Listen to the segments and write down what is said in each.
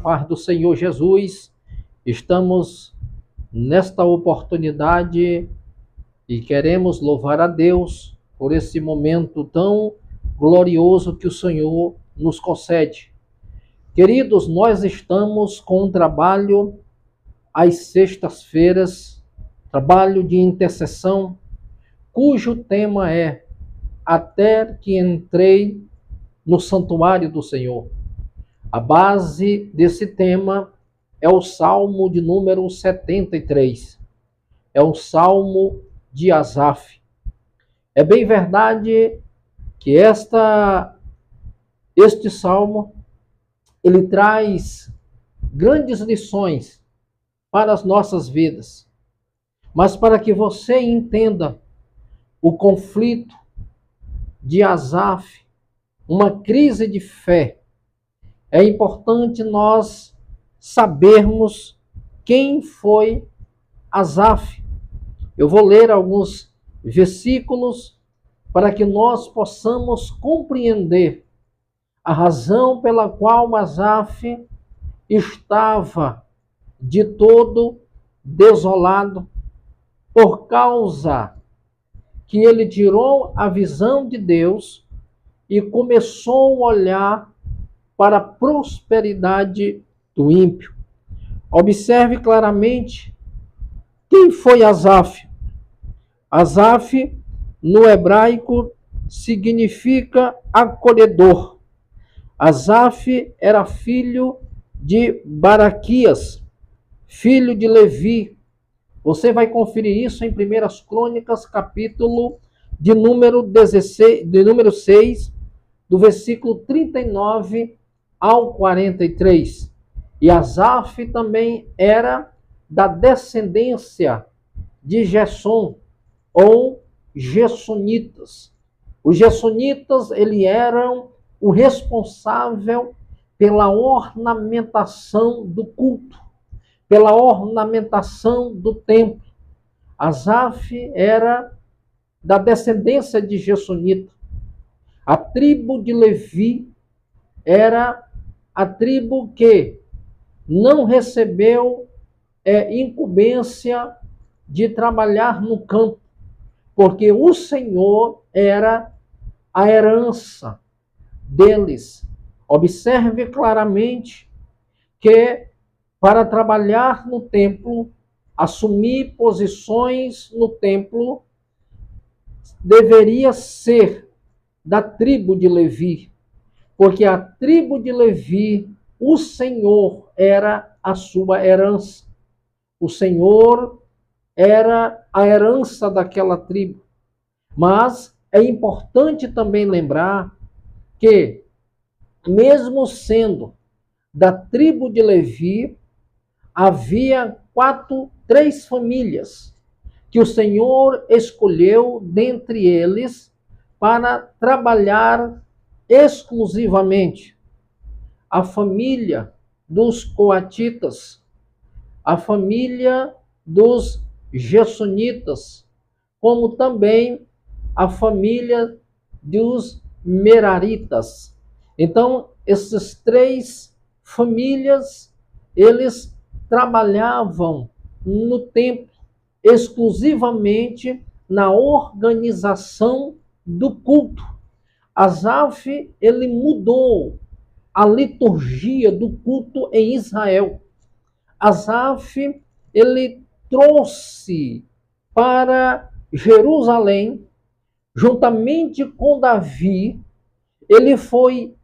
paz do Senhor Jesus. Estamos nesta oportunidade e queremos louvar a Deus por esse momento tão glorioso que o Senhor nos concede. Queridos, nós estamos com um trabalho às sextas-feiras, trabalho de intercessão, cujo tema é Até que entrei no santuário do Senhor. A base desse tema é o Salmo de número 73. É o Salmo de Asaf. É bem verdade que este salmo ele traz grandes lições para as nossas vidas. Mas para que você entenda o conflito de Asaf, uma crise de fé, é importante nós sabermos quem foi Asaf. Eu vou ler alguns versículos para que nós possamos compreender a razão pela qual Asaf estava de todo desolado, por causa que ele tirou a visão de Deus e começou a olhar para a prosperidade do ímpio. Observe claramente quem foi Asaf. Asaf, no hebraico, significa acolhedor. Asaf era filho de Baraquias, filho de Levi. Você vai conferir isso em 1 Crônicas, capítulo de número 6, do versículo 39 ao 43. E Asaf também era da descendência de Gesson, ou Gersonitas. Os Gersonitas, eles eram o responsável pela ornamentação do culto, pela ornamentação do templo. Asaf era da descendência de Gersonita. A tribo de Levi era a tribo que não recebeu incumbência de trabalhar no campo, porque o Senhor era a herança deles. Observe claramente que para trabalhar no templo, assumir posições no templo, deveria ser da tribo de Levi, porque a tribo de Levi, o Senhor era a sua herança. O Senhor era a herança daquela tribo. Mas é importante também lembrar que, mesmo sendo da tribo de Levi, havia três famílias que o Senhor escolheu dentre eles para trabalhar exclusivamente. A família dos coatitas, a família dos gersonitas, como também a família dos meraritas. Então, essas três famílias, eles trabalhavam no templo, exclusivamente na organização do culto. Asaf, ele mudou a liturgia do culto em Israel. Asaf, ele trouxe para Jerusalém, juntamente com Davi, ele foi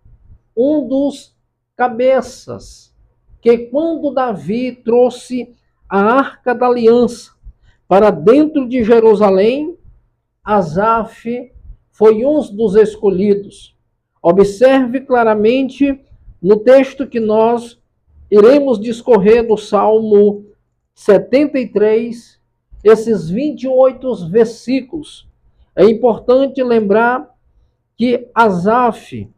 um dos cabeças, que quando Davi trouxe a Arca da Aliança para dentro de Jerusalém, Asaf foi um dos escolhidos. Observe claramente no texto que nós iremos discorrer do Salmo 73, esses 28 versículos. É importante lembrar que Asaf,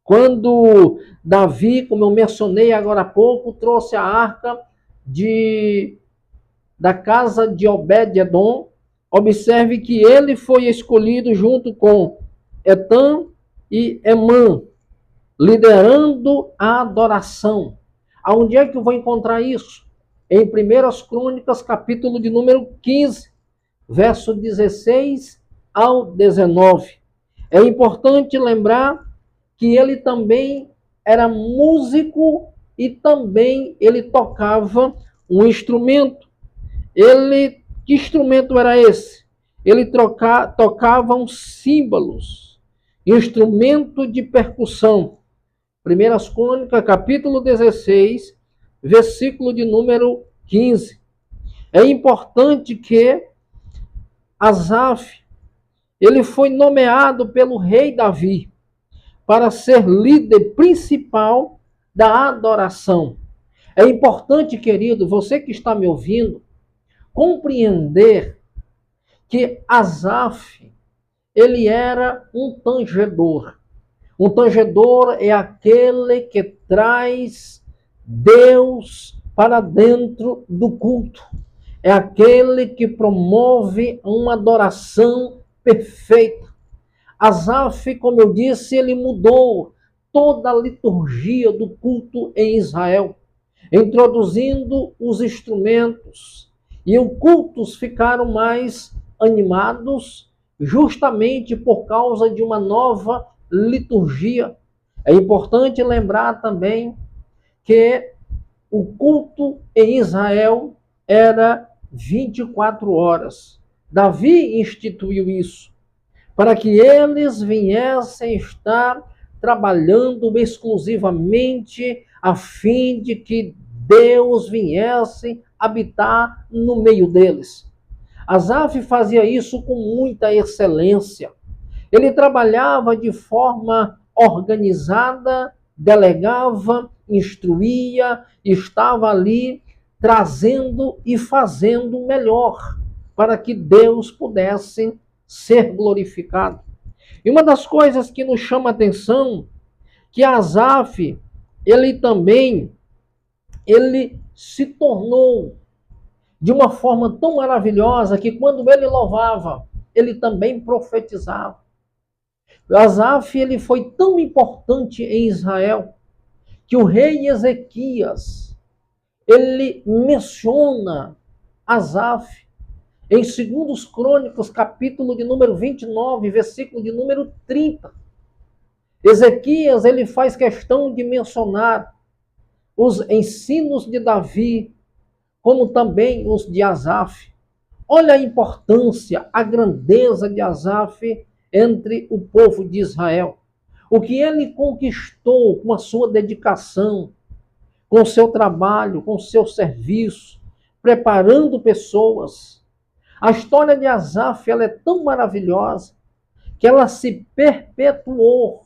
quando Davi, como eu mencionei agora há pouco, trouxe a arca da casa de Obed-edom, observe que ele foi escolhido junto com Etan e Emã, liderando a adoração. Aonde é que eu vou encontrar isso? Em 1 Crônicas, capítulo de número 15, verso 16 ao 19. É importante lembrar que ele também era músico e também ele tocava um instrumento. Que instrumento era esse? Ele tocava uns símbolos, instrumento de percussão. 1 Crônicas, capítulo 16, versículo de número 15. É importante que Asaf, ele foi nomeado pelo rei Davi para ser líder principal da adoração. É importante, querido, você que está me ouvindo, compreender que Asaf, ele era um tangedor. Um tangedor é aquele que traz Deus para dentro do culto. É aquele que promove uma adoração perfeita. Asaf, como eu disse, ele mudou toda a liturgia do culto em Israel, introduzindo os instrumentos. E os cultos ficaram mais animados justamente por causa de uma nova liturgia. É importante lembrar também que o culto em Israel era 24 horas. Davi instituiu isso para que eles viessem estar trabalhando exclusivamente a fim de que Deus viesse habitar no meio deles. Asaf fazia isso com muita excelência. Ele trabalhava de forma organizada, delegava, instruía, estava ali trazendo e fazendo o melhor para que Deus pudesse ser glorificado. E uma das coisas que nos chama a atenção, que Asaf, ele se tornou de uma forma tão maravilhosa que quando ele louvava, ele também profetizava. Asaf, ele foi tão importante em Israel que o rei Ezequias, ele menciona Asaf em 2 Crônicas, capítulo de número 29, versículo de número 30. Ezequias, ele faz questão de mencionar os ensinos de Davi, como também os de Asaf. Olha a importância, a grandeza de Asaf entre o povo de Israel. O que ele conquistou com a sua dedicação, com o seu trabalho, com o seu serviço, preparando pessoas. A história de Asaf, ela é tão maravilhosa que ela se perpetuou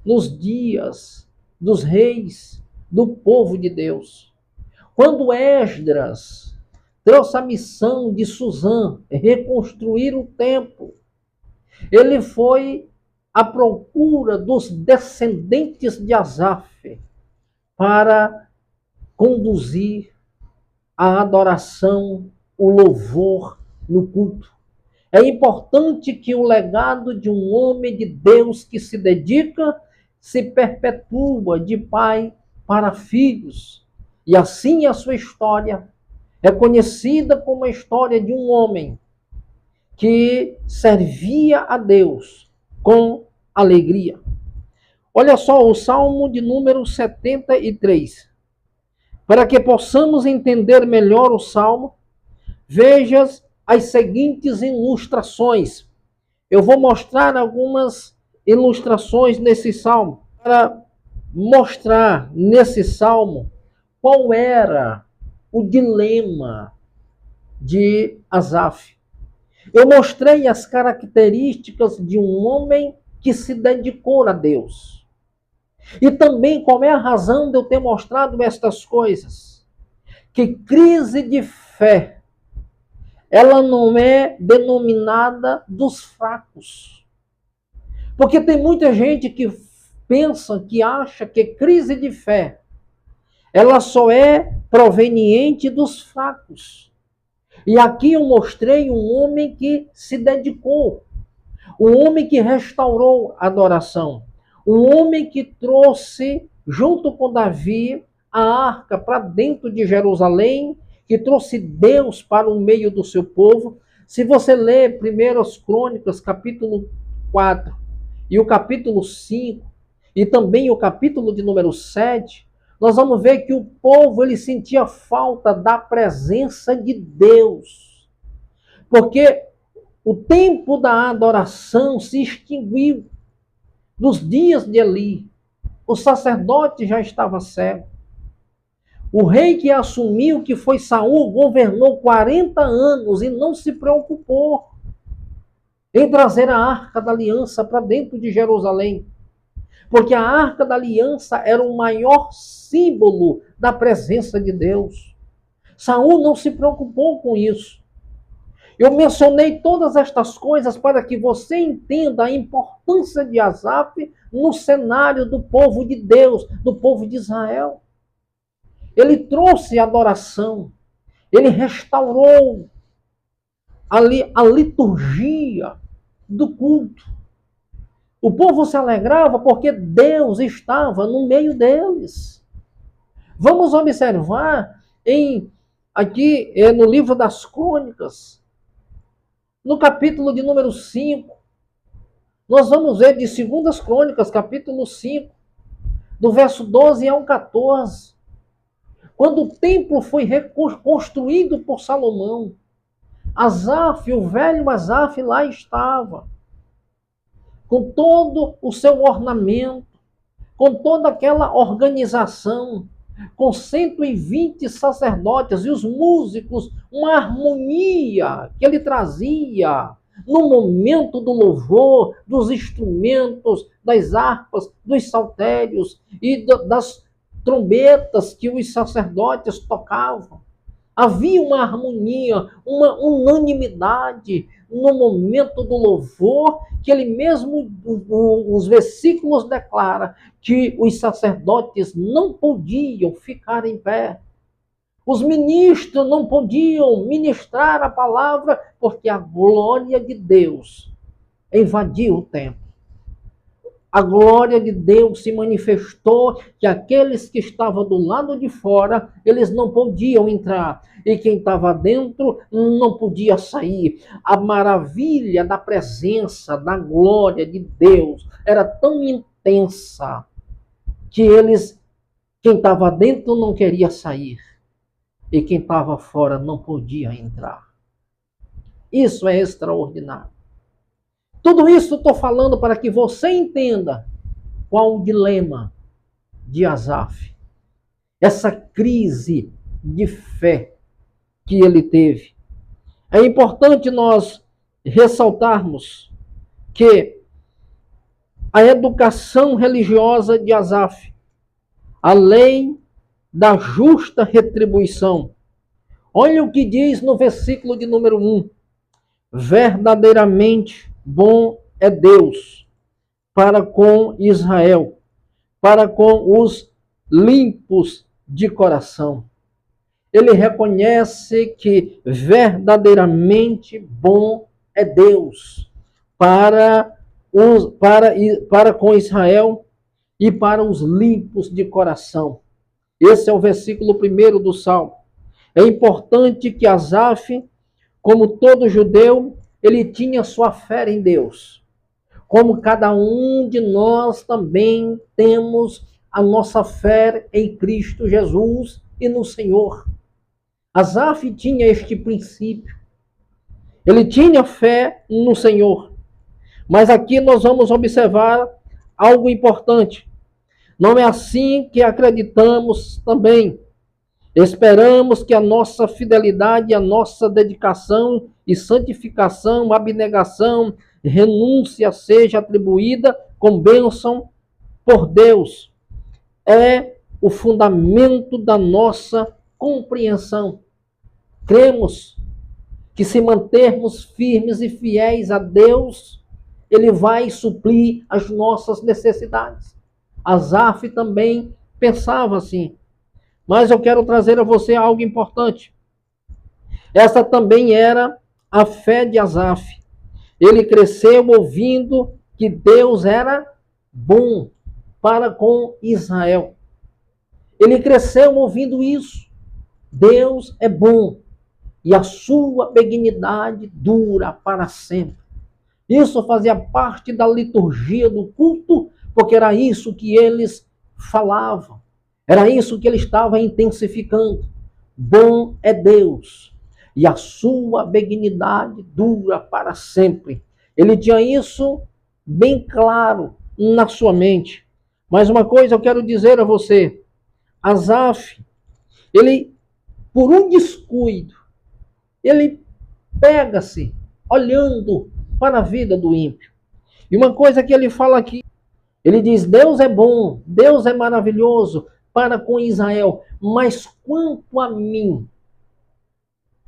nos dias dos reis do povo de Deus. Quando Esdras trouxe a missão de Suzã, reconstruir o templo, ele foi à procura dos descendentes de Asaf para conduzir a adoração, o louvor no culto. É importante que o legado de um homem de Deus que se dedica se perpetua de pai para filhos. E assim a sua história é conhecida como a história de um homem que servia a Deus com alegria. Olha só o Salmo de número 73. Para que possamos entender melhor o Salmo, veja as seguintes ilustrações. Eu vou mostrar algumas ilustrações nesse Salmo, para mostrar nesse Salmo qual era o dilema de Asaf. Eu mostrei as características de um homem que se dedicou a Deus. E também qual é a razão de eu ter mostrado estas coisas. Que crise de fé, ela não é denominada dos fracos. Porque tem muita gente que pensa, que acha que crise de fé, ela só é proveniente dos fracos. E aqui eu mostrei um homem que se dedicou, um homem que restaurou a adoração, um homem que trouxe, junto com Davi, a arca para dentro de Jerusalém, que trouxe Deus para o meio do seu povo. Se você ler 1 Crônicas, capítulo 4, e o capítulo 5, e também o capítulo de número 7, nós vamos ver que o povo ele sentia falta da presença de Deus. Porque o tempo da adoração se extinguiu. Nos dias de Eli, o sacerdote já estava cego. O rei que assumiu, que foi Saul, governou 40 anos e não se preocupou em trazer a Arca da Aliança para dentro de Jerusalém. Porque a Arca da Aliança era o maior símbolo da presença de Deus. Saul não se preocupou com isso. Eu mencionei todas estas coisas para que você entenda a importância de Asaf no cenário do povo de Deus, do povo de Israel. Ele trouxe adoração, ele restaurou ali a liturgia do culto. O povo se alegrava porque Deus estava no meio deles. Vamos observar aqui no livro das Crônicas, no capítulo de número 5, nós vamos ver de 2 Crônicas, capítulo 5, do verso 12 ao 14. Quando o templo foi reconstruído por Salomão, Asaf, o velho Asaf, lá estava, com todo o seu ornamento, com toda aquela organização, com 120 sacerdotes e os músicos, uma harmonia que ele trazia no momento do louvor, dos instrumentos, das harpas, dos saltérios e das trombetas que os sacerdotes tocavam. Havia uma harmonia, uma unanimidade no momento do louvor, que ele mesmo, os versículos declara que os sacerdotes não podiam ficar em pé. Os ministros não podiam ministrar a palavra, porque a glória de Deus invadiu o templo. A glória de Deus se manifestou, que aqueles que estavam do lado de fora, eles não podiam entrar. E quem estava dentro não podia sair. A maravilha da presença, da glória de Deus era tão intensa que quem estava dentro não queria sair. E quem estava fora não podia entrar. Isso é extraordinário. Tudo isso estou falando para que você entenda qual o dilema de Asaf. Essa crise de fé que ele teve. É importante nós ressaltarmos que a educação religiosa de Asaf, a lei da justa retribuição. Olha o que diz no versículo de número 1. Verdadeiramente bom é Deus para com Israel, para com os limpos de coração. Ele reconhece que verdadeiramente bom é Deus para com Israel e para os limpos de coração. Esse é o versículo 1 do Salmo. É importante que Asaf, como todo judeu, ele tinha sua fé em Deus. Como cada um de nós também temos a nossa fé em Cristo Jesus e no Senhor. Asaf tinha este princípio. Ele tinha fé no Senhor. Mas aqui nós vamos observar algo importante. Não é assim que acreditamos também. Esperamos que a nossa fidelidade, a nossa dedicação e santificação, abnegação, renúncia seja atribuída com bênção por Deus. É o fundamento da nossa compreensão. Cremos que se mantermos firmes e fiéis a Deus, Ele vai suprir as nossas necessidades. Asaf também pensava assim. Mas eu quero trazer a você algo importante. Essa também era a fé de Asaf. Ele cresceu ouvindo que Deus era bom para com Israel. Ele cresceu ouvindo isso. Deus é bom e a sua benignidade dura para sempre. Isso fazia parte da liturgia do culto, porque era isso que eles falavam. Era isso que ele estava intensificando. Bom é Deus e a sua benignidade dura para sempre. Ele tinha isso bem claro na sua mente. Mas uma coisa eu quero dizer a você. Asaf, ele, por um descuido, ele pega-se olhando para a vida do ímpio. E uma coisa que ele fala aqui, ele diz, Deus é bom, Deus é maravilhoso para com Israel, mas quanto a mim,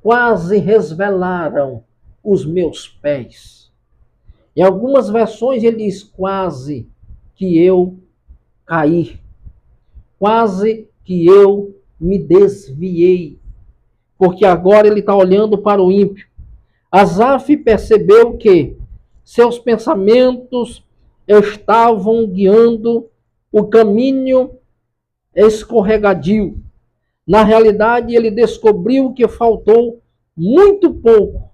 quase resvelaram os meus pés. Em algumas versões ele diz, quase que eu caí, quase que eu me desviei, porque agora ele está olhando para o ímpio. Asaf percebeu que seus pensamentos estavam guiando o caminho escorregadio. Na realidade, ele descobriu que faltou muito pouco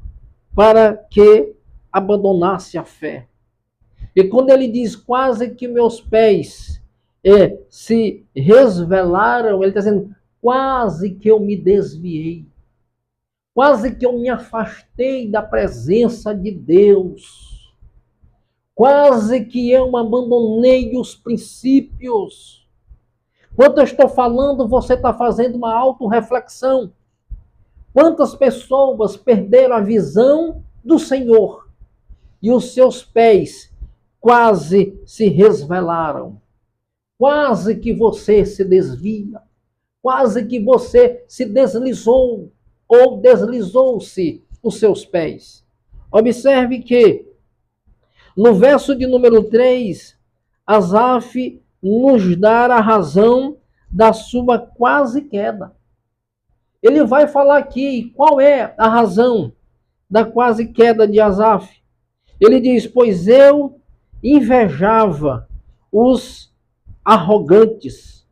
para que abandonasse a fé. E quando ele diz quase que meus pés se resvelaram, ele está dizendo quase que eu me desviei. Quase que eu me afastei da presença de Deus. Quase que eu abandonei os princípios. Quando eu estou falando, você está fazendo uma autorreflexão. Quantas pessoas perderam a visão do Senhor e os seus pés quase se resvelaram? Quase que você se desvia. Quase que você se deslizou ou deslizou-se os seus pés. Observe que no verso de número 3, Asaf nos dá a razão da sua quase queda. Ele vai falar aqui qual é a razão da quase queda de Asaf. Ele diz, pois eu invejava os arrogantes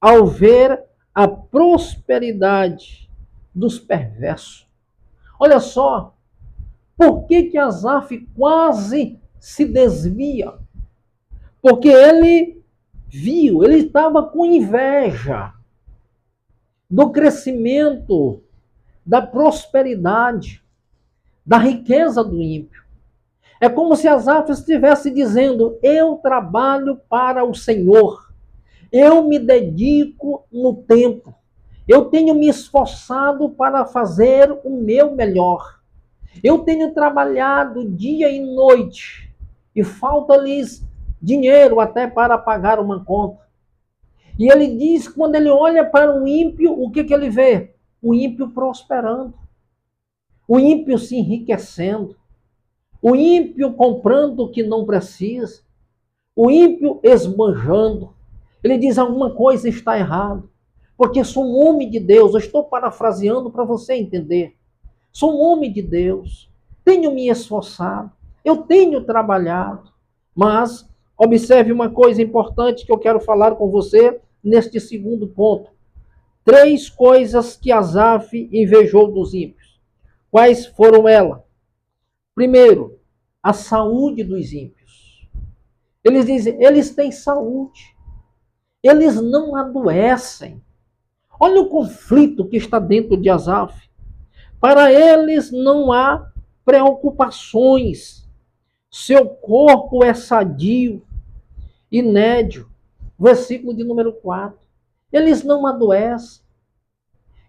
ao ver a prosperidade dos perversos. Olha só, por que Asaf quase se desvia? Porque ele viu, ele estava com inveja do crescimento, da prosperidade, da riqueza do ímpio. É como se Asaf estivesse dizendo, eu trabalho para o Senhor, eu me dedico no tempo, eu tenho me esforçado para fazer o meu melhor. Eu tenho trabalhado dia e noite e falta-lhes dinheiro até para pagar uma conta. E ele diz, quando ele olha para o ímpio, o que ele vê? O ímpio prosperando, o ímpio se enriquecendo, o ímpio comprando o que não precisa, o ímpio esbanjando. Ele diz, alguma coisa está errada. Porque sou um homem de Deus, eu estou parafraseando para você entender. Sou um homem de Deus, tenho me esforçado, eu tenho trabalhado. Mas observe uma coisa importante que eu quero falar com você neste segundo ponto. 3 coisas que Asaf invejou dos ímpios. Quais foram elas? Primeiro, a saúde dos ímpios. Eles dizem, eles têm saúde, eles não adoecem. Olha o conflito que está dentro de Asaf. Para eles não há preocupações. Seu corpo é sadio e nédio. Versículo de número 4. Eles não adoecem.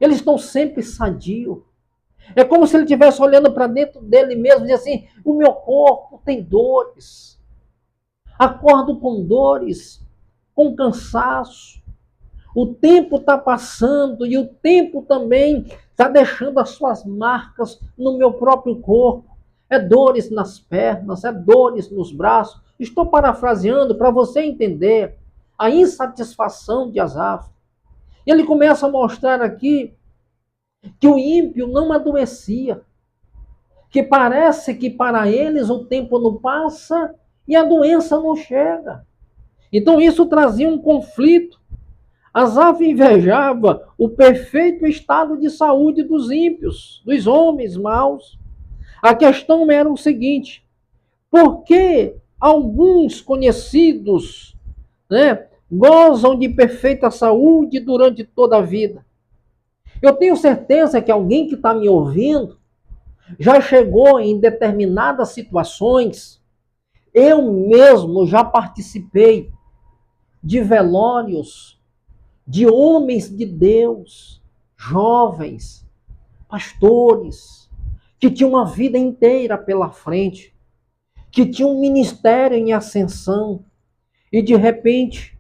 Eles estão sempre sadios. É como se ele estivesse olhando para dentro dele mesmo e diz assim, o meu corpo tem dores. Acordo com dores, com cansaço. O tempo está passando e o tempo também está deixando as suas marcas no meu próprio corpo. É dores nas pernas, é dores nos braços. Estou parafraseando para você entender a insatisfação de Asaf. Ele começa a mostrar aqui que o ímpio não adoecia, que parece que para eles o tempo não passa e a doença não chega. Então isso trazia um conflito. Asaf invejava o perfeito estado de saúde dos ímpios, dos homens maus. A questão era o seguinte: por que alguns conhecidos, né, gozam de perfeita saúde durante toda a vida? Eu tenho certeza que alguém que está me ouvindo já chegou em determinadas situações. Eu mesmo já participei de velórios de homens de Deus, jovens, pastores, que tinham uma vida inteira pela frente, que tinham um ministério em ascensão, e de repente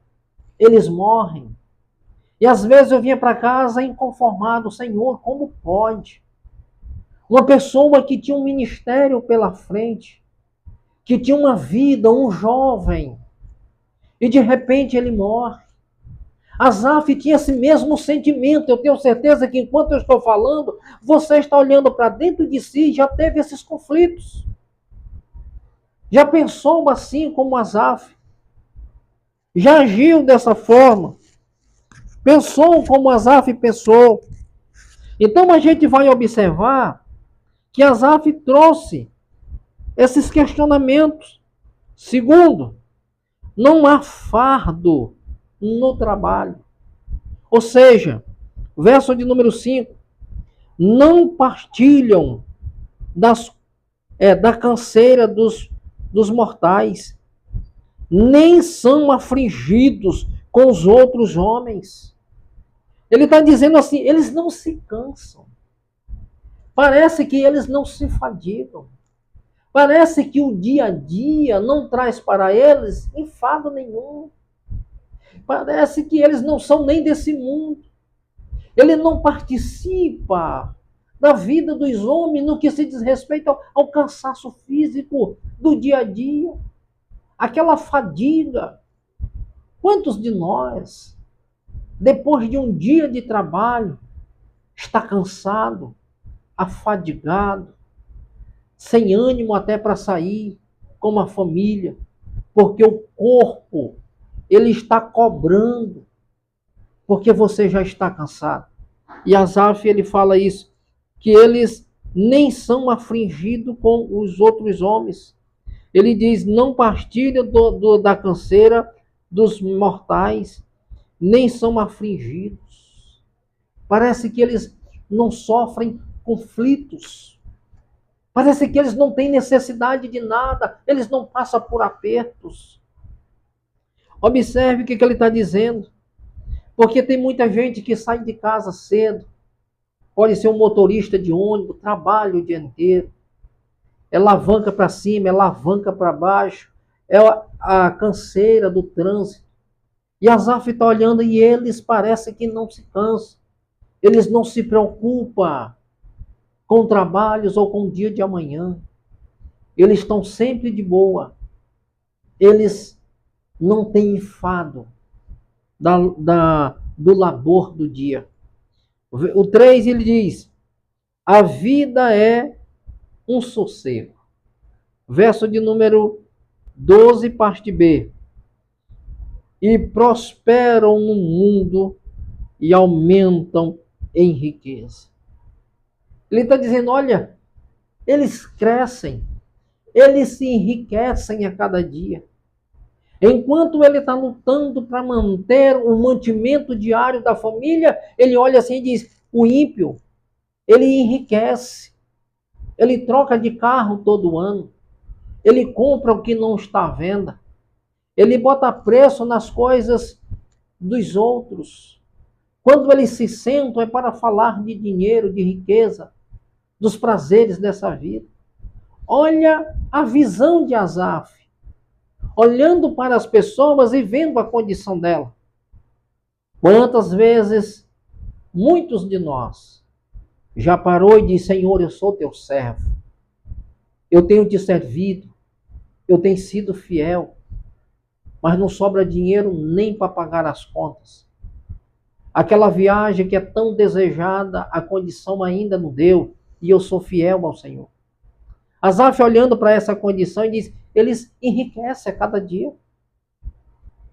eles morrem. E às vezes eu vinha para casa inconformado: Senhor, como pode? Uma pessoa que tinha um ministério pela frente, que tinha uma vida, um jovem, e de repente ele morre. Asaf tinha esse mesmo sentimento. Eu tenho certeza que enquanto eu estou falando, você está olhando para dentro de si e já teve esses conflitos. Já pensou assim como Asaf? Já agiu dessa forma? Pensou como Asaf pensou? Então a gente vai observar que Asaf trouxe esses questionamentos. Segundo, não há fardo no trabalho. Ou seja, verso de número 5, não partilham da canseira dos mortais, nem são afligidos com os outros homens. Ele está dizendo assim, eles não se cansam. Parece que eles não se fadigam. Parece que o dia a dia não traz para eles enfado nenhum. Parece que eles não são nem desse mundo. Ele não participa da vida dos homens no que se diz respeito ao cansaço físico do dia a dia, aquela fadiga. Quantos de nós, depois de um dia de trabalho, está cansado, afadigado, sem ânimo até para sair com a família, porque o corpo, ele está cobrando, porque você já está cansado. E Asaf, ele fala isso, que eles nem são afligidos com os outros homens. Ele diz, não partilham da canseira dos mortais, nem são afligidos. Parece que eles não sofrem conflitos. Parece que eles não têm necessidade de nada, eles não passam por apertos. Observe o que ele está dizendo. Porque tem muita gente que sai de casa cedo, pode ser um motorista de ônibus, trabalha o dia inteiro, é alavanca para cima, é alavanca para baixo, é a canseira do trânsito. E Asaf está olhando e eles parecem que não se cansam, eles não se preocupam com trabalhos ou com o dia de amanhã, eles estão sempre de boa, eles não têm enfado do labor do dia. O 3 ele diz, a vida é um sossego. Verso de número 12, parte B. E prosperam no mundo e aumentam em riqueza. Ele está dizendo, olha, eles crescem, eles se enriquecem a cada dia. Enquanto ele está lutando para manter o mantimento diário da família, ele olha assim e diz, o ímpio, ele enriquece, ele troca de carro todo ano, ele compra o que não está à venda, ele bota preço nas coisas dos outros. Quando eles se sentam é para falar de dinheiro, de riqueza, dos prazeres dessa vida. Olha a visão de Asaf, olhando para as pessoas e vendo a condição dela. Quantas vezes muitos de nós já parou e disse, Senhor, eu sou teu servo, eu tenho te servido, eu tenho sido fiel, mas não sobra dinheiro nem para pagar as contas. Aquela viagem que é tão desejada, a condição ainda não deu, e eu sou fiel ao Senhor. Asaf olhando para essa condição e diz, eles enriquecem a cada dia.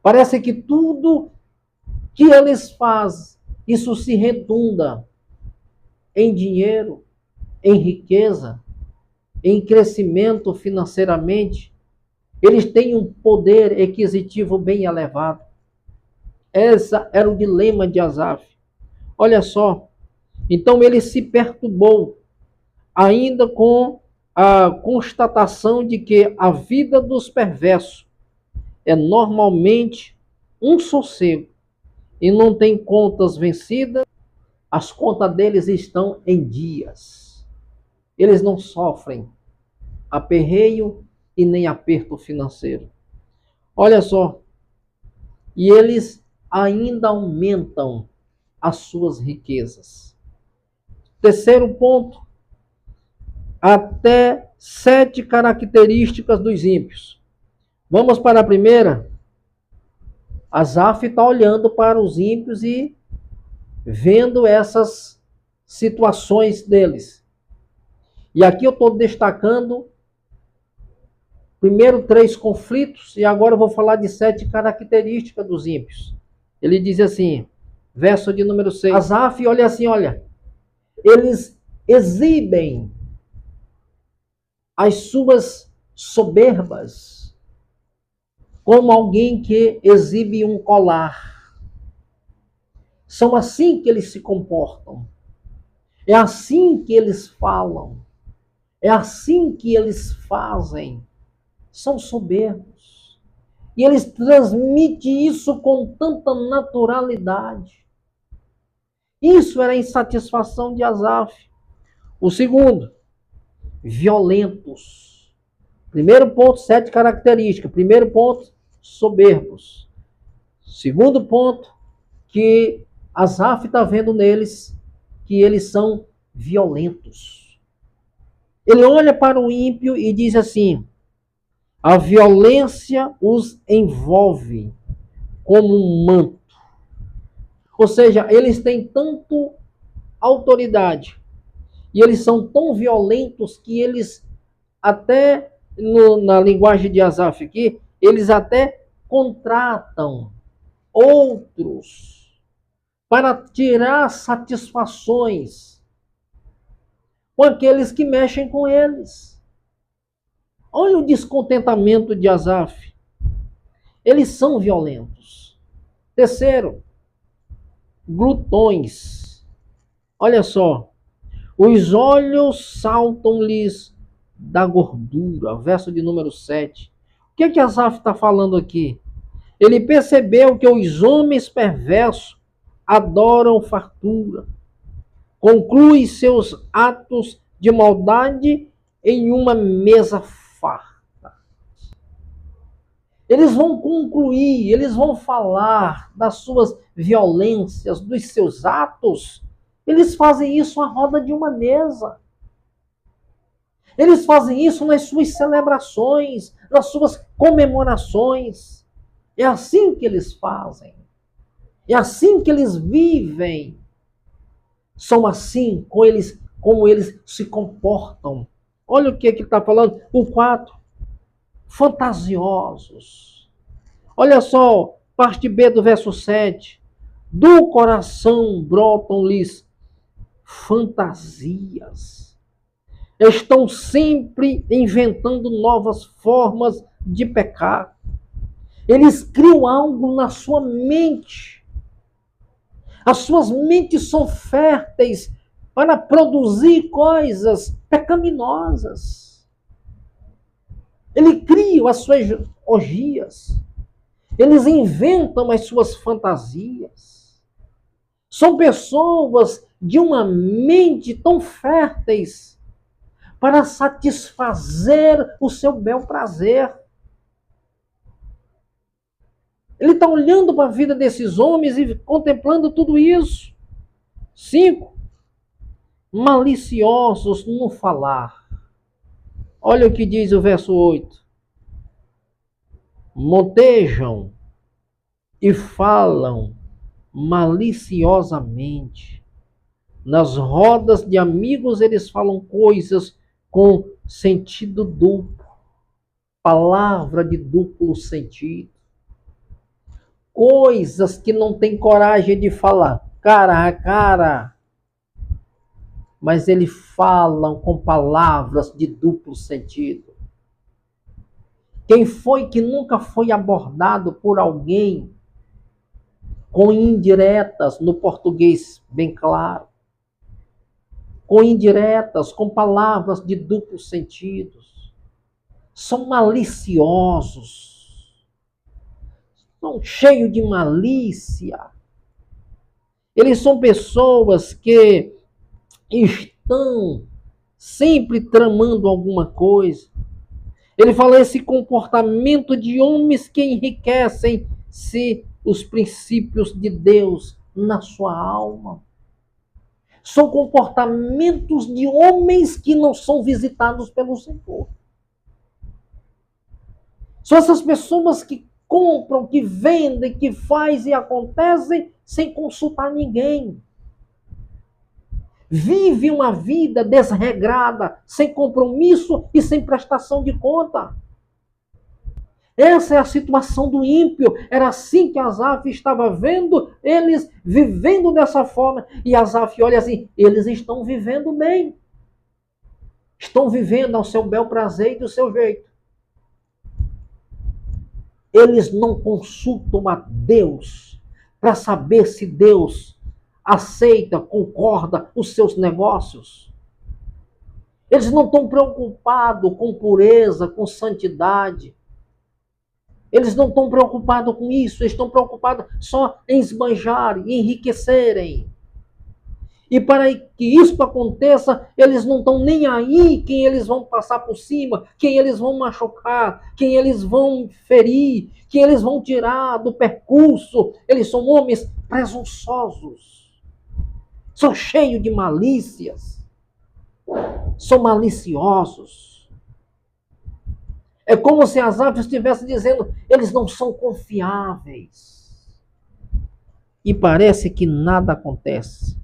Parece que tudo que eles fazem, isso se redunda em dinheiro, em riqueza, em crescimento financeiramente. Eles têm um poder aquisitivo bem elevado. Esse era o dilema de Asaf. Olha só, então ele se perturbou, ainda com a constatação de que a vida dos perversos é normalmente um sossego e não tem contas vencidas, as contas deles estão em dias. Eles não sofrem aperreio e nem aperto financeiro. Olha só, e eles ainda aumentam as suas riquezas. Terceiro ponto, até 7 características dos ímpios. Vamos para a primeira. Asaf está olhando para os ímpios e vendo essas situações deles. E aqui eu estou destacando primeiro 3 conflitos e agora eu vou falar de 7 características dos ímpios. Ele diz assim, verso de número 6. Asaf olha assim, olha, eles exibem as suas soberbas como alguém que exibe um colar. São assim que eles se comportam. É assim que eles falam. É assim que eles fazem. São soberbos. E eles transmitem isso com tanta naturalidade. Isso era a insatisfação de Asaf. O segundo, violentos. Primeiro ponto, 7 características. Primeiro ponto, soberbos. Segundo ponto, que Asaf está vendo neles que eles são violentos. Ele olha para o ímpio e diz assim, a violência os envolve como um manto. Ou seja, eles têm tanto autoridade e eles são tão violentos que eles até, na linguagem de Asaf aqui, eles até contratam outros para tirar satisfações com aqueles que mexem com eles. Olha o descontentamento de Asaf. Eles são violentos. Terceiro, glutões. Olha só. Os olhos saltam-lhes da gordura. Verso de número 7. O que Asaf está falando aqui? Ele percebeu que os homens perversos adoram fartura. Conclui seus atos de maldade em uma mesa farta. Eles vão concluir, eles vão falar das suas violências, dos seus atos. Eles fazem isso à roda de uma mesa. Eles fazem isso nas suas celebrações, nas suas comemorações. É assim que eles fazem. É assim que eles vivem. São assim como eles se comportam. Olha o que ele está falando. O 4. Fantasiosos. Olha só, parte B do verso 7. Do coração brotam-lhes fantasias. Estão sempre inventando novas formas de pecar. Eles criam algo na sua mente. As suas mentes são férteis para produzir coisas pecaminosas. Ele cria as suas orgias. Eles inventam as suas fantasias. São pessoas de uma mente tão férteis para satisfazer o seu bel prazer. Ele está olhando para a vida desses homens e contemplando tudo isso. 5. Maliciosos no falar. Olha o que diz o verso 8. Motejam e falam maliciosamente. Nas rodas de amigos eles falam coisas com sentido duplo. Palavra de duplo sentido. coisas que não tem coragem de falar cara a cara, mas eles falam com palavras de duplo sentido. Quem foi que nunca foi abordado por alguém com indiretas, no português bem claro, com indiretas, com palavras de duplo sentido? São maliciosos, são cheios de malícia. Eles são pessoas que estão sempre tramando alguma coisa. Ele fala esse comportamento de homens que enriquecem-se os princípios de Deus na sua alma. São comportamentos de homens que não são visitados pelo Senhor. São essas pessoas que compram, que vendem, que fazem e acontecem sem consultar ninguém. Vive uma vida desregrada, sem compromisso e sem prestação de conta. Essa é a situação do ímpio. Era assim que Asaf estava vendo, eles vivendo dessa forma. E Asaf olha assim, eles estão vivendo bem. Estão vivendo ao seu bel prazer e do seu jeito. Eles não consultam a Deus para saber se Deus aceita, concorda os seus negócios. Eles não estão preocupados com pureza, com santidade. Eles não estão preocupados com isso, eles estão preocupados só em esbanjar, em enriquecerem. E para que isso aconteça, eles não estão nem aí quem eles vão passar por cima, quem eles vão machucar, quem eles vão ferir, quem eles vão tirar do percurso. Eles são homens presunçosos, são cheios de malícias, são maliciosos. É como se Asaf estivesse dizendo, eles não são confiáveis. E parece que nada acontece.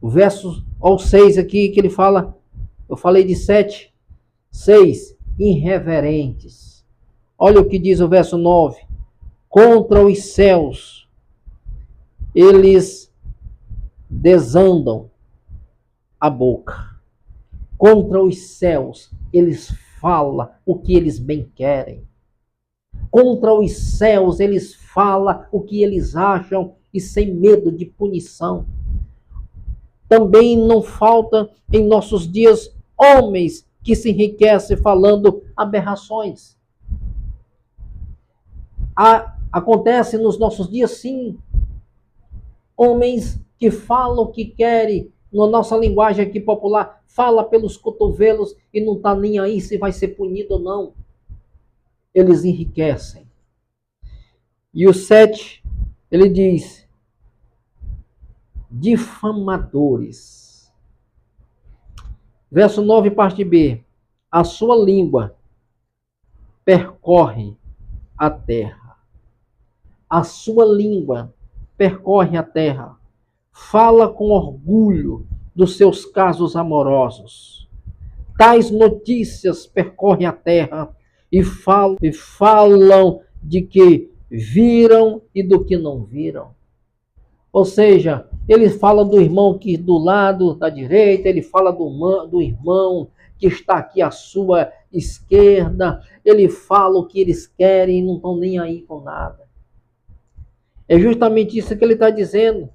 O verso 6 aqui, que ele fala, eu falei de 7, 6, irreverentes. Olha o que diz o verso 9. Contra os céus, eles desandam a boca. Contra os céus, eles falam o que eles bem querem. Contra os céus, eles falam o que eles acham e sem medo de punição. Também não falta em nossos dias homens que se enriquecem falando aberrações. Acontece nos nossos dias, sim, homens que falam o que querem, na nossa linguagem aqui popular, fala pelos cotovelos e não está nem aí se vai ser punido ou não. Eles enriquecem. E o 7, ele diz, difamadores. Verso 9, parte B. A sua língua percorre a terra. A sua língua percorre a terra. Fala com orgulho dos seus casos amorosos. Tais notícias percorrem a terra e falam de que viram e do que não viram. Ou seja, ele fala do irmão que do lado da direita, ele fala do irmão que está aqui à sua esquerda, ele fala o que eles querem e não estão nem aí com nada. É justamente isso que ele está dizendo.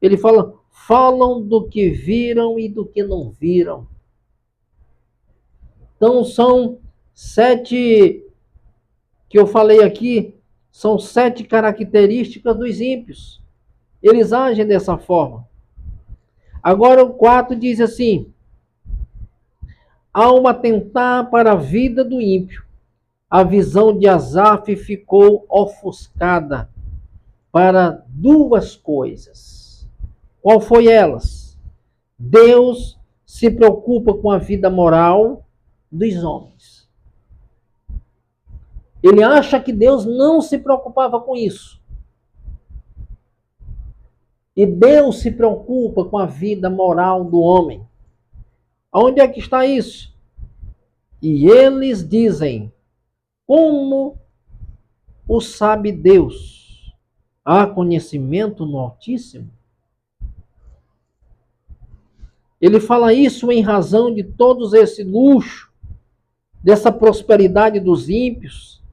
Ele fala, falam do que viram e do que não viram. Então são 7, que eu falei aqui, são 7 características dos ímpios. Eles agem dessa forma. Agora o 4 diz assim, ao atentar para a vida do ímpio, a visão de Asaf ficou ofuscada para 2 coisas. Qual foi elas? Deus se preocupa com a vida moral dos homens. Ele acha que Deus não se preocupava com isso. E Deus se preocupa com a vida moral do homem. Onde é que está isso? E eles dizem, como o sabe Deus. Há conhecimento no Altíssimo? Ele fala isso em razão de todos esse luxo, dessa prosperidade dos ímpios,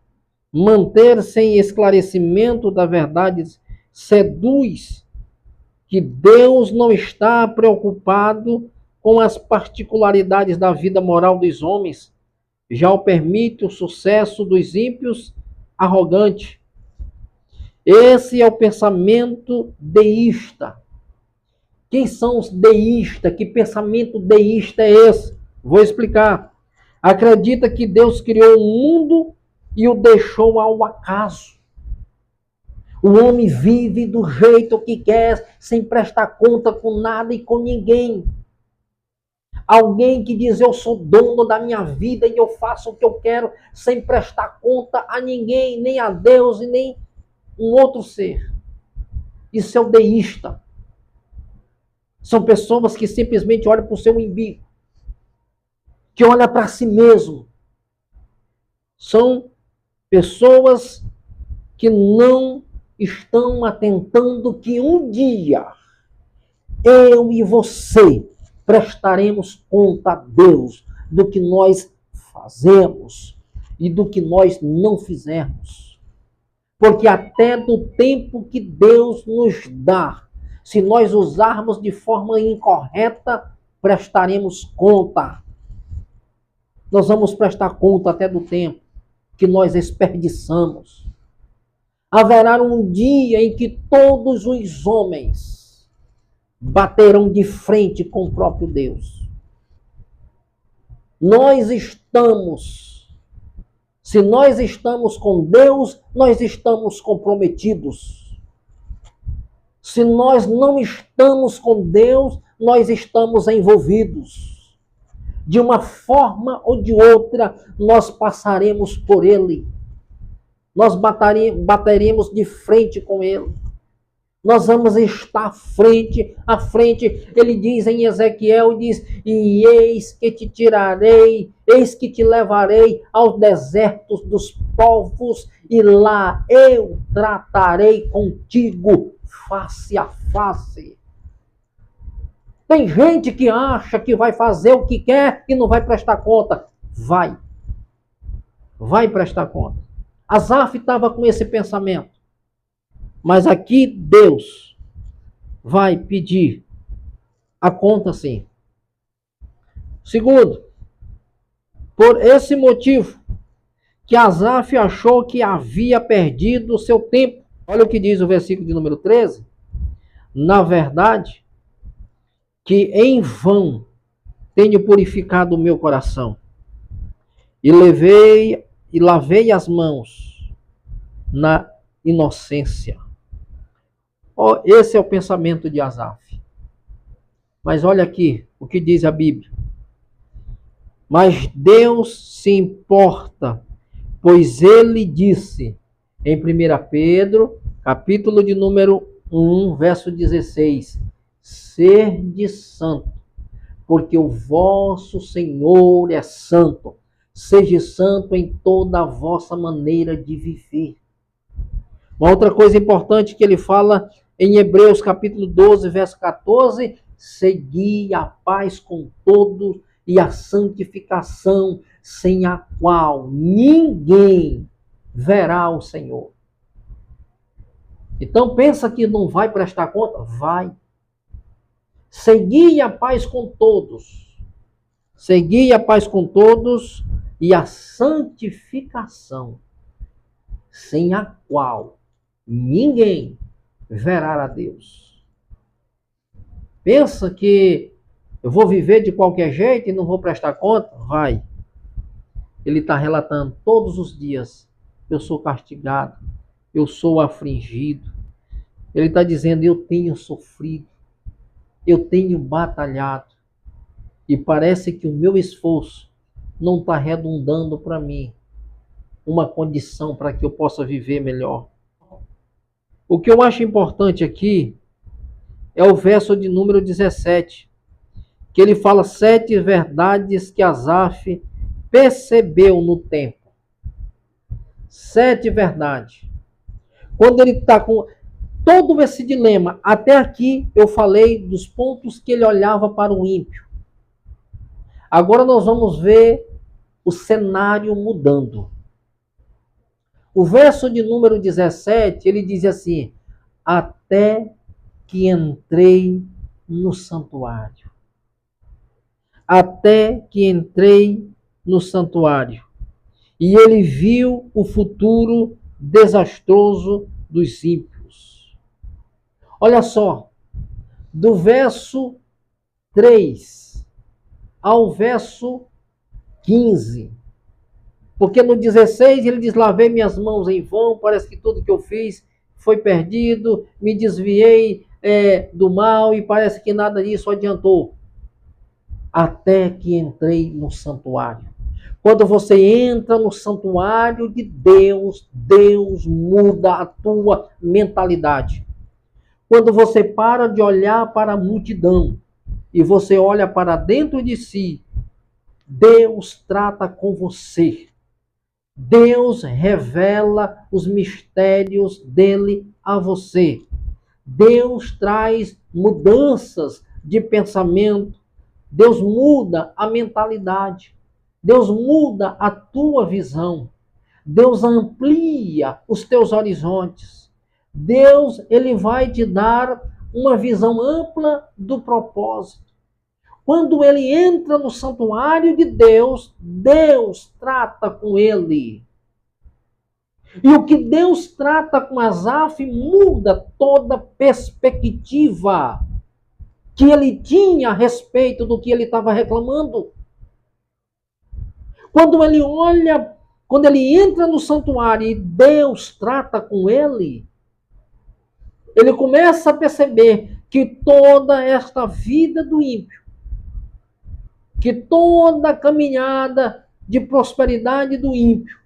manter sem esclarecimento da verdade seduz que Deus não está preocupado com as particularidades da vida moral dos homens, já o permite o sucesso dos ímpios arrogante. Esse é o pensamento deísta. Quem são os deístas? Que pensamento deísta é esse? Vou explicar. Acredita que Deus criou o mundo e o deixou ao acaso. O homem vive do jeito que quer, sem prestar conta com nada e com ninguém. Alguém que diz, eu sou dono da minha vida e eu faço o que eu quero, sem prestar conta a ninguém, nem a Deus e nem um outro ser. Isso é o deísta. São pessoas que simplesmente olham para o seu umbigo, que olham para si mesmo. São pessoas que não estão atentando que um dia eu e você prestaremos conta a Deus do que nós fazemos e do que nós não fizermos. Porque até do tempo que Deus nos dá, se nós usarmos de forma incorreta, prestaremos conta. Nós vamos prestar conta até do tempo que nós desperdiçamos. Haverá um dia em que todos os homens baterão de frente com o próprio Deus. Se nós estamos com Deus, nós estamos comprometidos. Se nós não estamos com Deus, nós estamos envolvidos. De uma forma ou de outra, nós passaremos por Ele. Nós bateremos de frente com Ele. Nós vamos estar frente a frente. Ele diz em Ezequiel, diz, e eis que te tirarei, eis que te levarei aos desertos dos povos, e lá eu tratarei contigo face a face. Tem gente que acha que vai fazer o que quer e não vai prestar conta. Vai prestar conta. Asaf estava com esse pensamento. Mas aqui Deus vai pedir a conta sim. Segundo, por esse motivo que Asaf achou que havia perdido o seu tempo. Olha o que diz o versículo de número 13. Na verdade, que em vão tenho purificado o meu coração e lavei as mãos na inocência. Oh, esse é o pensamento de Asaf. Mas olha aqui o que diz a Bíblia. Mas Deus se importa, pois ele disse em 1 Pedro, capítulo de número 1, verso 16, sede santo, porque o vosso Senhor é santo. Seja santo em toda a vossa maneira de viver. Uma outra coisa importante que ele fala em Hebreus capítulo 12, verso 14, segui a paz com todos e a santificação, sem a qual ninguém verá o Senhor. Então pensa que não vai prestar conta? Vai. Segui a paz com todos. Segui a paz com todos e a santificação, sem a qual ninguém verá a Deus. Pensa que eu vou viver de qualquer jeito e não vou prestar conta? Vai. Ele está relatando todos os dias, eu sou castigado, eu sou afligido. Ele está dizendo, eu tenho sofrido, eu tenho batalhado. E parece que o meu esforço não está redundando para mim uma condição para que eu possa viver melhor. O que eu acho importante aqui é o verso de número 17, que ele fala 7 verdades que Asaf percebeu no tempo. 7 verdades. Quando ele está com todo esse dilema, até aqui eu falei dos pontos que ele olhava para o ímpio. Agora nós vamos ver o cenário mudando. O verso de número 17, ele diz assim: até que entrei no santuário. Até que entrei no santuário. E ele viu o futuro desastroso dos ímpios. Olha só, do verso 3 ao verso 15. Porque no 16 ele diz: lavei minhas mãos em vão, parece que tudo que eu fiz foi perdido, me desviei do mal e parece que nada disso adiantou. Até que entrei no santuário. Quando você entra no santuário de Deus, Deus muda a tua mentalidade. Quando você para de olhar para a multidão e você olha para dentro de si, Deus trata com você. Deus revela os mistérios dele a você. Deus traz mudanças de pensamento. Deus muda a mentalidade. Deus muda a tua visão. Deus amplia os teus horizontes. Deus, ele vai te dar uma visão ampla do propósito. Quando ele entra no santuário de Deus, Deus trata com ele. E o que Deus trata com Asaf muda toda a perspectiva que ele tinha a respeito do que ele estava reclamando. Quando ele olha, quando ele entra no santuário e Deus trata com ele, ele começa a perceber que toda esta vida do ímpio, que toda a caminhada de prosperidade do ímpio,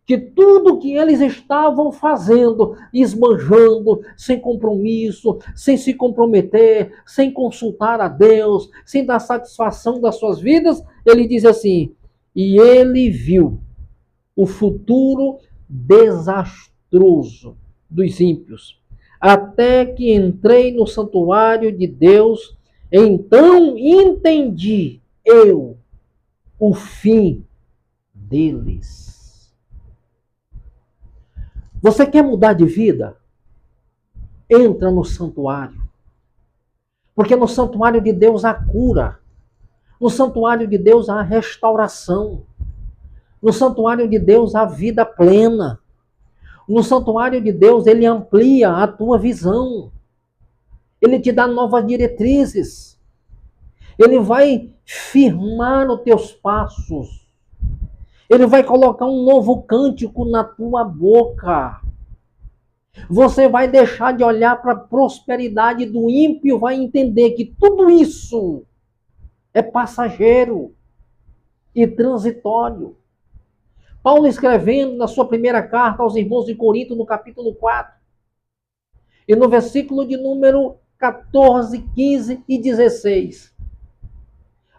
que tudo que eles estavam fazendo, esbanjando, sem compromisso, sem se comprometer, sem consultar a Deus, sem dar satisfação das suas vidas, ele diz assim: e ele viu o futuro desastroso dos ímpios, até que entrei no santuário de Deus, então entendi eu o fim deles. Você quer mudar de vida? Entra no santuário. Porque no santuário de Deus há cura. No santuário de Deus há restauração. No santuário de Deus há vida plena. No santuário de Deus ele amplia a tua visão. Ele te dá novas diretrizes. Ele vai firmar os teus passos. Ele vai colocar um novo cântico na tua boca. Você vai deixar de olhar para a prosperidade do ímpio e vai entender que tudo isso é passageiro e transitório. Paulo escrevendo na sua primeira carta aos irmãos de Corinto, no capítulo 4, e no versículo de número 14, 15 e 16.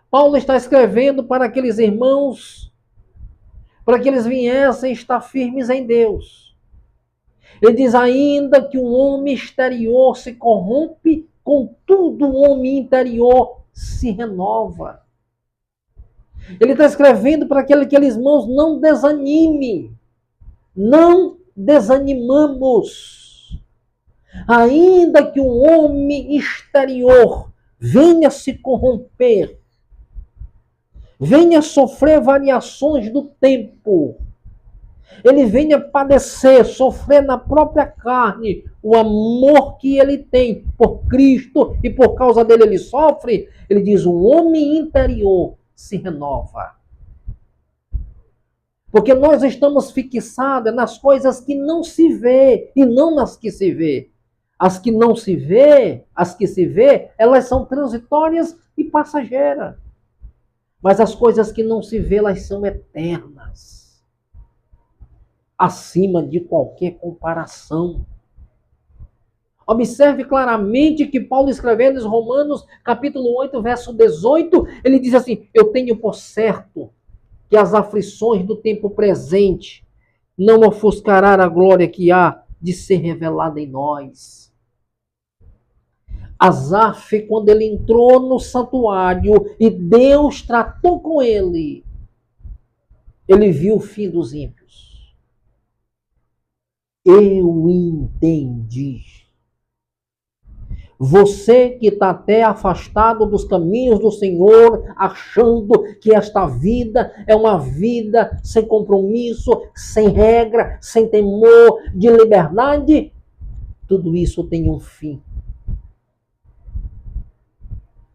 Paulo está escrevendo para aqueles irmãos, para que eles viessem estar firmes em Deus. Ele diz: ainda que o homem exterior se corrompe, contudo o homem interior se renova. Ele está escrevendo para aqueles irmãos: não desanime. Não desanimamos. Ainda que o homem exterior venha se corromper, venha sofrer variações do tempo, ele venha padecer, sofrer na própria carne o amor que ele tem por Cristo e por causa dele ele sofre, ele diz: o homem interior se renova. Porque nós estamos fixados nas coisas que não se vê e não nas que se vê. As que não se vê, as que se vê, elas são transitórias e passageiras. Mas as coisas que não se vê, elas são eternas. Acima de qualquer comparação. Observe claramente que Paulo escrevendo em Romanos, capítulo 8, verso 18, ele diz assim: eu tenho por certo que as aflições do tempo presente não ofuscará a glória que há de ser revelada em nós. Asaf, quando ele entrou no santuário e Deus tratou com ele viu o fim dos ímpios. Eu entendi. Você que está até afastado dos caminhos do Senhor, achando que esta vida é uma vida sem compromisso, sem regra, sem temor, de liberdade, tudo isso tem um fim.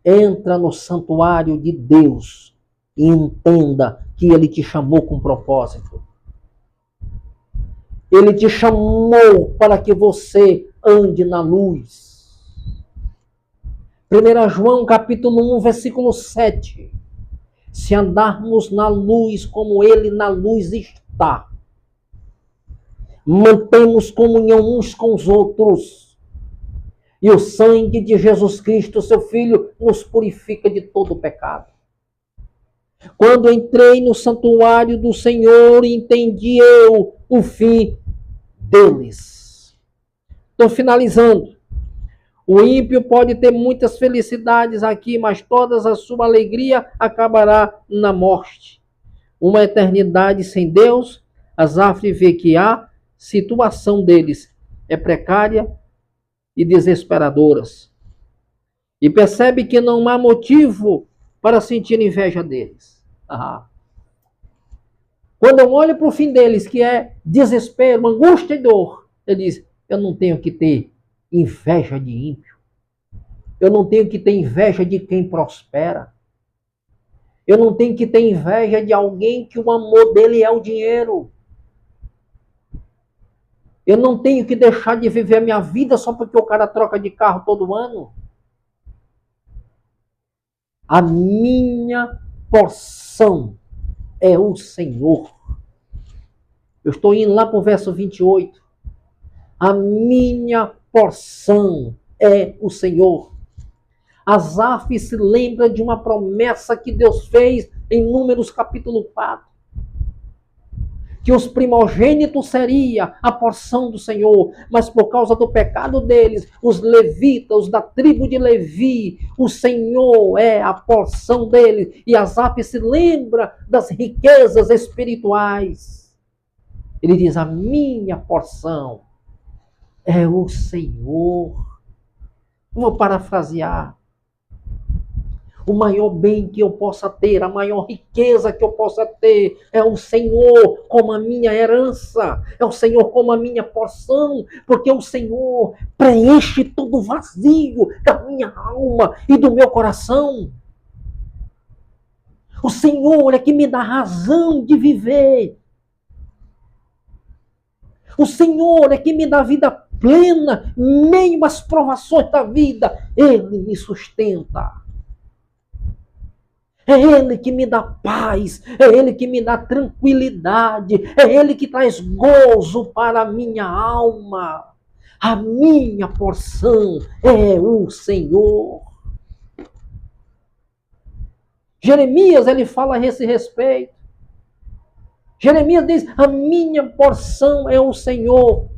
Entra no santuário de Deus e entenda que Ele te chamou com propósito. Ele te chamou para que você ande na luz. 1 João capítulo 1, versículo 7. Se andarmos na luz como Ele na luz está, mantemos comunhão uns com os outros, e o sangue de Jesus Cristo, seu Filho, nos purifica de todo pecado. Quando entrei no santuário do Senhor, entendi eu o fim deles. Estou finalizando. O ímpio pode ter muitas felicidades aqui, mas toda a sua alegria acabará na morte. Uma eternidade sem Deus. Asaf vê que a situação deles é precária e desesperadora. E percebe que não há motivo para sentir inveja deles. Quando eu olho para o fim deles, que é desespero, angústia e dor, ele diz, eu não tenho que ter inveja de ímpio. Eu não tenho que ter inveja de quem prospera. Eu não tenho que ter inveja de alguém que o amor dele é o dinheiro. Eu não tenho que deixar de viver a minha vida só porque o cara troca de carro todo ano. A minha porção é o Senhor. Eu estou indo lá para o verso 28. A minha porção é o Senhor. Asaf se lembra de uma promessa que Deus fez em Números capítulo 4. Que os primogênitos seria a porção do Senhor, mas por causa do pecado deles, os levitas, da tribo de Levi, o Senhor é a porção deles. E Asaf se lembra das riquezas espirituais. Ele diz, a minha porção é o Senhor. Vou parafrasear. O maior bem que eu possa ter, a maior riqueza que eu possa ter, é o Senhor como a minha herança, é o Senhor como a minha porção, porque o Senhor preenche todo o vazio da minha alma e do meu coração. O Senhor é que me dá razão de viver. O Senhor é que me dá vida plena, meio às provações da vida. Ele me sustenta. É Ele que me dá paz, é Ele que me dá tranquilidade, é Ele que traz gozo para a minha alma. A minha porção é o Senhor. Jeremias, ele fala a esse respeito. Jeremias diz, a minha porção é o Senhor.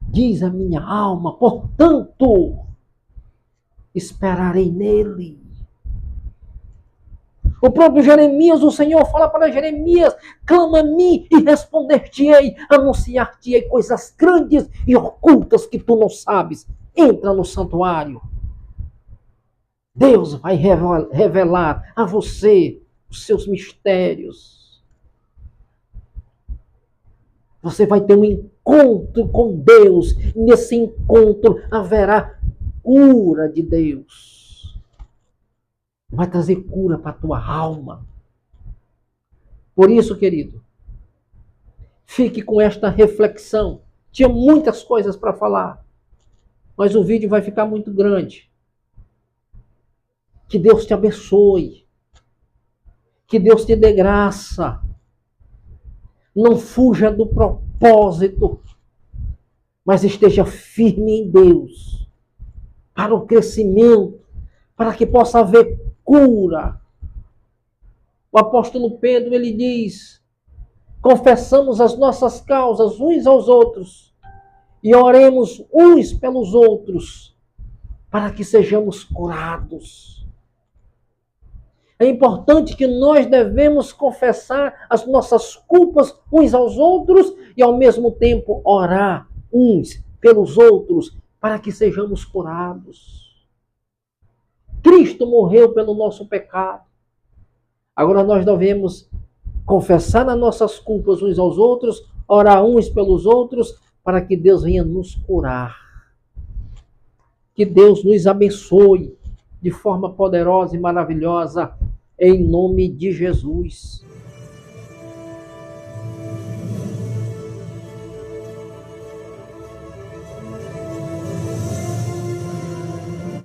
Diz a minha alma, portanto, esperarei nele. O próprio Jeremias, o Senhor fala para Jeremias, clama a mim e responder-te-ei, anunciar-te-ei coisas grandes e ocultas que tu não sabes. Entra no santuário. Deus vai revelar a você os seus mistérios. Você vai ter um encontro com Deus. Nesse encontro haverá cura de Deus. Vai trazer cura para a tua alma. Por isso, querido, fique com esta reflexão. Tinha muitas coisas para falar, mas o vídeo vai ficar muito grande. Que Deus te abençoe. Que Deus te dê graça. Não fuja do propósito, mas esteja firme em Deus. Para o crescimento, para que possa haver cura. O apóstolo Pedro, ele diz confessamos as nossas causas uns aos outros e oremos uns pelos outros para que sejamos curados. É importante que nós devemos confessar as nossas culpas uns aos outros e, ao mesmo tempo, orar uns pelos outros para que sejamos curados. Cristo morreu pelo nosso pecado. Agora nós devemos confessar as nossas culpas uns aos outros, orar uns pelos outros para que Deus venha nos curar. Que Deus nos abençoe de forma poderosa e maravilhosa, em nome de Jesus.